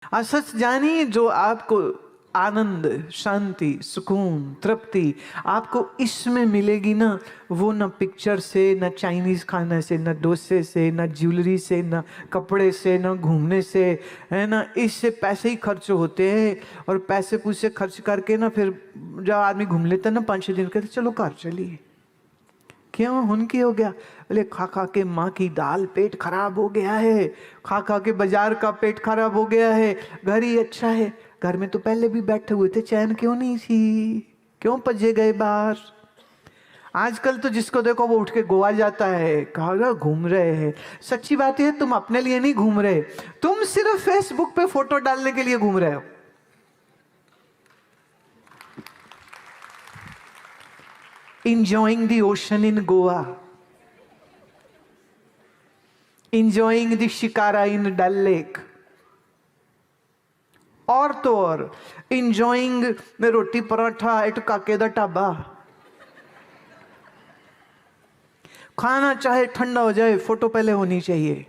आज सच जानिए, जो आपको आनंद, शांति, सुकून, तृप्ति आपको इसमें मिलेगी ना, वो ना पिक्चर से, ना चाइनीज खाने से, ना डोसे से, ना ज्वेलरी से, ना कपड़े से, ना घूमने से, है ना। इससे पैसे ही खर्च होते हैं, और पैसे पूसे खर्च करके ना फिर जब आदमी घूम लेता है ना 5-6 दिन, कहते चलो घर चलिए। क्यों उनकी हो गया? बोले खा खा के माँ की दाल पेट खराब हो गया है, खा खा के बाजार का पेट खराब हो गया है, घर ही अच्छा है। घर में तो पहले भी बैठे हुए थे, चैन क्यों नहीं थी? क्यों पजे गए बाहर? आजकल तो जिसको देखो वो उठ के गोवा जाता है, कहा घूम रहे हैं। सच्ची बात है, तुम अपने लिए नहीं घूम रहे, तुम सिर्फ फेसबुक पे फोटो डालने के लिए घूम रहे हो। Enjoying the ocean in Goa, enjoying the shikara in Dal Lake, और तो और enjoying रोटी पराठा एट काके दा ढाबा। खाना चाहे ठंडा हो जाए, फोटो पहले होनी चाहिए।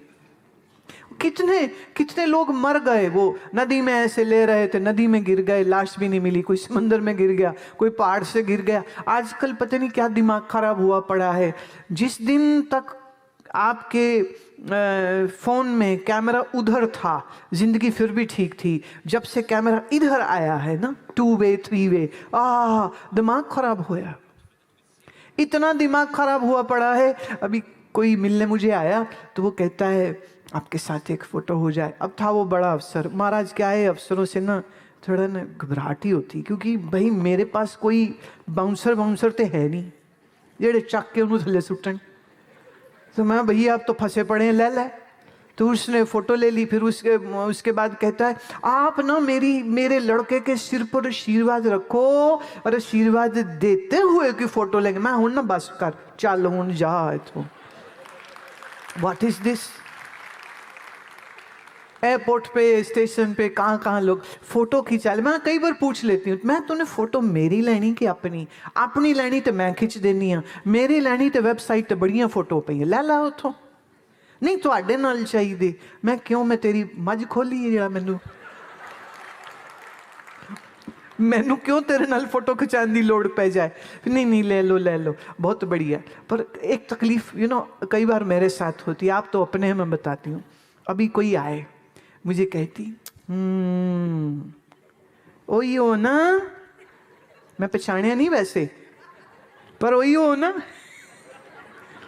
कितने कितने लोग मर गए, वो नदी में ऐसे ले रहे थे, नदी में गिर गए, लाश भी नहीं मिली। कोई समंदर में गिर गया, कोई पहाड़ से गिर गया। आजकल पता नहीं क्या दिमाग खराब हुआ पड़ा है। जिस दिन तक आपके फोन में कैमरा उधर था, जिंदगी फिर भी ठीक थी। जब से कैमरा इधर आया है ना, 2 वे 3 वे, दिमाग खराब होया। इतना दिमाग खराब हुआ पड़ा है। अभी कोई मिलने मुझे आया तो वो कहता है आपके साथ एक फोटो हो जाए। अब था वो बड़ा अफसर। महाराज क्या है, अफसरों से ना थोड़ा ना घबराहट ही होती, क्योंकि भाई मेरे पास कोई बाउंसर तो है नहीं जेड़े चक के उन्होंने थले सुटन। तो मैं भैया आप तो फंसे पड़े हैं, ले। तो उसने फोटो ले ली। फिर उसके बाद कहता है आप ना मेरे लड़के के सिर पर आशीर्वाद रखो, और आशीर्वाद देते हुए की फोटो लेंगे। मैं हूं ना बस कर, चल हूं जा। तो व्हाट इज दिस? एयरपोर्ट पे, स्टेशन पे, कहाँ लोग फोटो खिंचा ले। मैं कई बार पूछ लेती हूँ, मैं तूने फोटो मेरी लैनी कि अपनी? अपनी लैनी तो मैं खिंच देनी हाँ, मेरी लैनी तो वैबसाइट ते बड़ियां फोटो पई लै ला उथों। नहीं ਤੁਹਾਡੇ ਨਾਲ चाहिए। मैं क्यों, मैं तेरी मज खोली है जरा मैनू क्यों तेरे नाल फोटो खिंचाने की लोड़ पै जाए? नहीं ले लो बहुत बढ़िया। पर एक तकलीफ कई बार मेरे साथ होती है, आप तो अपने मैं बताती हूँ। अभी कोई आए मुझे कहती ओही हो ना, मैं पछाणिया नहीं वैसे, पर ओही हो ना,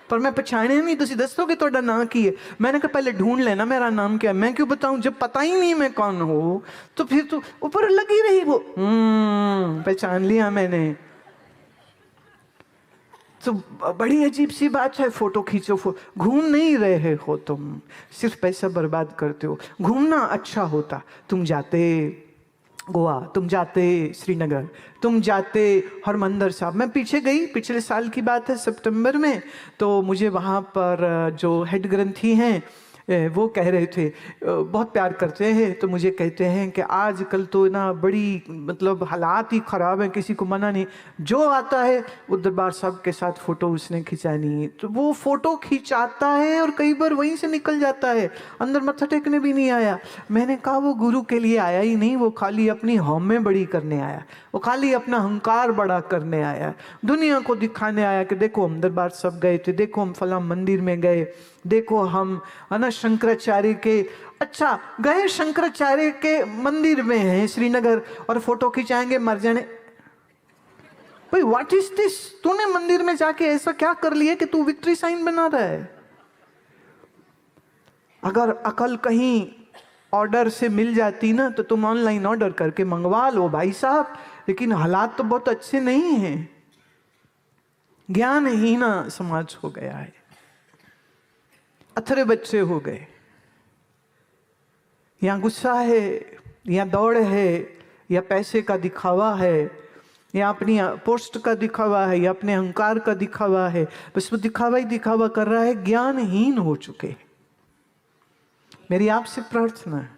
पर मैं पछाणिया नहीं। तुसी दसोगे ਤੁਹਾਡਾ नाम की है? मैंने कहा पहले ढूंढ लेना मेरा नाम क्या है। मैं क्यों बताऊं जब पता ही नहीं मैं कौन हूं? तो फिर तो ऊपर लगी रही वो पहचान लिया मैंने। तो बड़ी अजीब सी बात है। फोटो खींचो, घूम नहीं रहे हो तुम, सिर्फ पैसा बर्बाद करते हो। घूमना अच्छा होता, तुम जाते गोवा, तुम जाते श्रीनगर, तुम जाते हरमंदर साहब। मैं पीछे गई, पिछले साल की बात है, सितंबर में। तो मुझे वहाँ पर जो हेड ग्रंथी हैं वो कह रहे थे, बहुत प्यार करते हैं, तो मुझे कहते हैं कि आजकल तो ना बड़ी मतलब हालात ही ख़राब हैं, किसी को मना नहीं। जो आता है वो दरबार साहब के साथ फ़ोटो उसने खिंचानी है, तो वो फ़ोटो खिंचाता है और कई बार वहीं से निकल जाता है, अंदर मत्था टेकने भी नहीं आया। मैंने कहा वो गुरु के लिए आया ही नहीं, वो खाली अपनी हौमे बड़ी करने आया, वो खाली अपना अहंकार बड़ा करने आया, दुनिया को दिखाने आया कि देखो हम दरबार साहब गए थे, देखो हम फला मंदिर में गए, देखो हम है ना शंकराचार्य के, अच्छा गए शंकराचार्य के मंदिर में हैं श्रीनगर, और फोटो खिंचाएंगे मर जाने। भाई व्हाट इज दिस? तूने मंदिर में जाके ऐसा क्या कर लिया कि तू विक्ट्री साइन बना रहा है? अगर अकल कहीं ऑर्डर से मिल जाती ना तो तुम ऑनलाइन ऑर्डर करके मंगवा लो भाई साहब। लेकिन हालात तो बहुत अच्छे नहीं हैं, ज्ञानहीन समाज हो गया है, अथरे बच्चे हो गए। या गुस्सा है, या दौड़ है, या पैसे का दिखावा है, या अपनी पोस्ट का दिखावा है, या अपने अहंकार का दिखावा है। बस वो दिखावा ही दिखावा कर रहा है, ज्ञानहीन हो चुके। मेरी आपसे प्रार्थना है,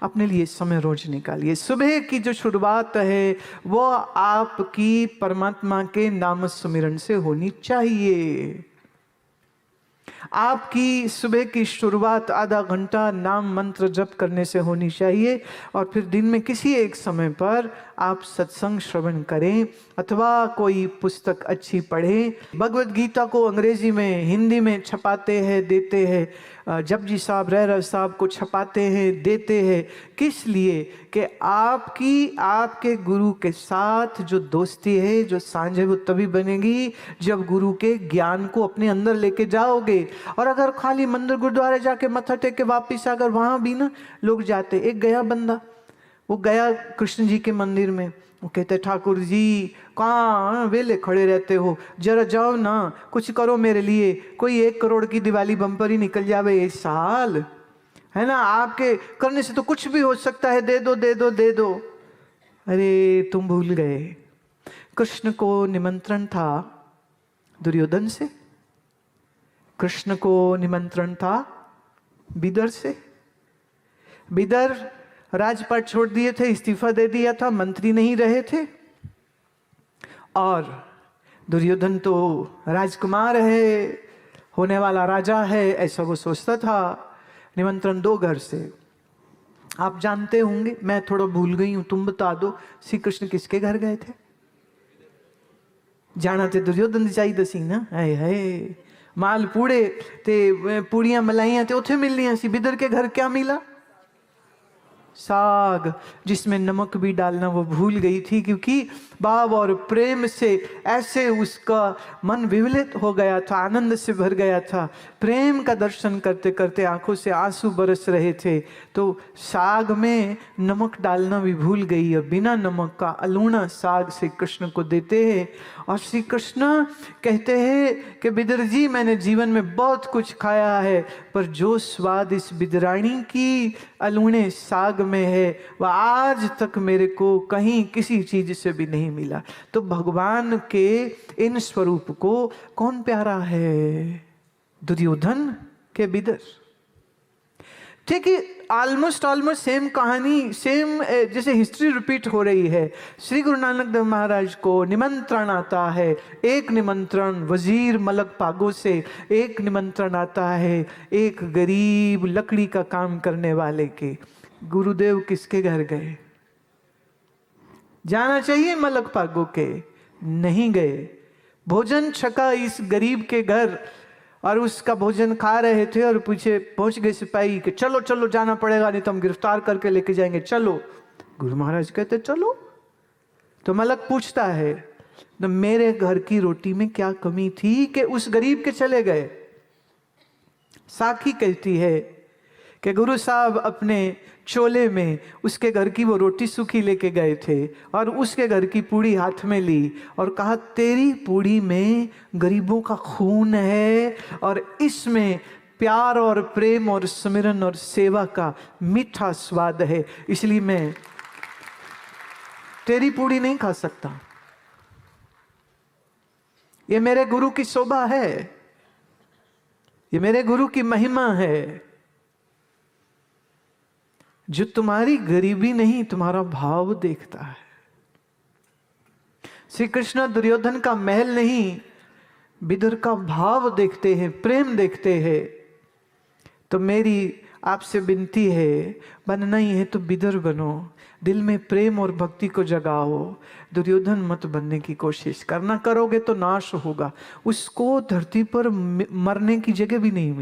अपने लिए समय रोज निकालिए। सुबह की जो शुरुआत है वो आपकी परमात्मा के नाम सुमिरन से होनी चाहिए। आपकी सुबह की शुरुआत आधा घंटा नाम मंत्र जप करने से होनी चाहिए, और फिर दिन में किसी एक समय पर आप सत्संग श्रवण करें अथवा कोई पुस्तक अच्छी पढ़ें। भगवत गीता को अंग्रेजी में हिंदी में छपाते हैं, देते हैं, जपजी साहब रहरा साहब को छपाते हैं, देते हैं, किस लिए कि आपके गुरु के साथ जो दोस्ती है, जो सांझ है, वो तभी बनेगी जब गुरु के ज्ञान को अपने अंदर लेके जाओगे। और अगर खाली मंदिर गुरुद्वारे जाके मत्था टेक के वापिस अगर वहाँ भी ना लोग जाते, एक गया बंदा, वो गया कृष्ण जी के मंदिर में, वो कहते ठाकुर जी कहाँ वेले खड़े रहते हो, जरा जाओ ना, कुछ करो मेरे लिए, कोई 1 करोड़ की दिवाली बम्पर ही निकल जावे इस साल, है ना, आपके करने से तो कुछ भी हो सकता है, दे दो दे दो दे दो। अरे तुम भूल गए, कृष्ण को निमंत्रण था दुर्योधन से, कृष्ण को निमंत्रण था बिदर से। बिदर राजपाट छोड़ दिए थे, इस्तीफा दे दिया था, मंत्री नहीं रहे थे, और दुर्योधन तो राजकुमार है, होने वाला राजा है, ऐसा वो सोचता था। निमंत्रण 2 घर से, आप जानते होंगे, मैं थोड़ा भूल गई हूं, तुम बता दो श्री कृष्ण किसके घर गए थे? जाना ते दुर्योधन दी चाहिए सी ना, हाय हाय माल पूड़े ते पूड़ियां मलाइयां ते उथे मिलनियां सी, बिदर के घर क्या मिला? साग, जिसमें नमक भी डालना वो भूल गई थी, क्योंकि भाव और प्रेम से ऐसे उसका मन विवलित हो गया था, आनंद से भर गया था, प्रेम का दर्शन करते करते आंखों से आंसू बरस रहे थे, तो साग में नमक डालना भी भूल गई, और बिना नमक का अलूणा साग श्री कृष्ण को देते हैं। और श्री कृष्ण कहते हैं कि बिदर जी मैंने जीवन में बहुत कुछ खाया है, पर जो स्वाद इस बिदरानी की अलूणे साग में है वह आज तक मेरे को कहीं किसी चीज से भी नहीं मिला। तो भगवान के इन स्वरूप को कौन प्यारा है? दुर्योधन के बिदर। ठीक है, ऑलमोस्ट सेम कहानी, सेम जैसे हिस्ट्री रिपीट हो रही है। श्री गुरु नानक देव महाराज को निमंत्रण आता है, एक निमंत्रण वजीर मलक पागो से, एक निमंत्रण आता है एक गरीब लकड़ी का काम करने वाले के। गुरुदेव किसके घर गए? जाना चाहिए मलक पागो के, नहीं गए। भोजन छका इस गरीब के घर, और उसका भोजन खा रहे थे, और पीछे पहुंच गए सिपाही कि चलो चलो जाना पड़ेगा, नहीं तो हम गिरफ्तार करके लेके जाएंगे, चलो। गुरु महाराज कहते चलो। तो मलक पूछता है, तो मेरे घर की रोटी में क्या कमी थी कि उस गरीब के चले गए? साखी कहती है कि गुरु साहब अपने चोले में उसके घर की वो रोटी सूखी लेके गए थे, और उसके घर की पूड़ी हाथ में ली और कहा तेरी पूड़ी में गरीबों का खून है, और इसमें प्यार और प्रेम और सुमिरन और सेवा का मीठा स्वाद है, इसलिए मैं तेरी पूड़ी नहीं खा सकता। ये मेरे गुरु की शोभा है, ये मेरे गुरु की महिमा है, जो तुम्हारी गरीबी नहीं तुम्हारा भाव देखता है। श्री कृष्ण दुर्योधन का महल नहीं, बिदर का भाव देखते हैं, प्रेम देखते हैं। तो मेरी आपसे विनती है, बनना ही है तो बिदर बनो, दिल में प्रेम और भक्ति को जगाओ, दुर्योधन मत बनने की कोशिश करना, करोगे तो नाश होगा। उसको धरती पर मरने की जगह भी नहीं मिली।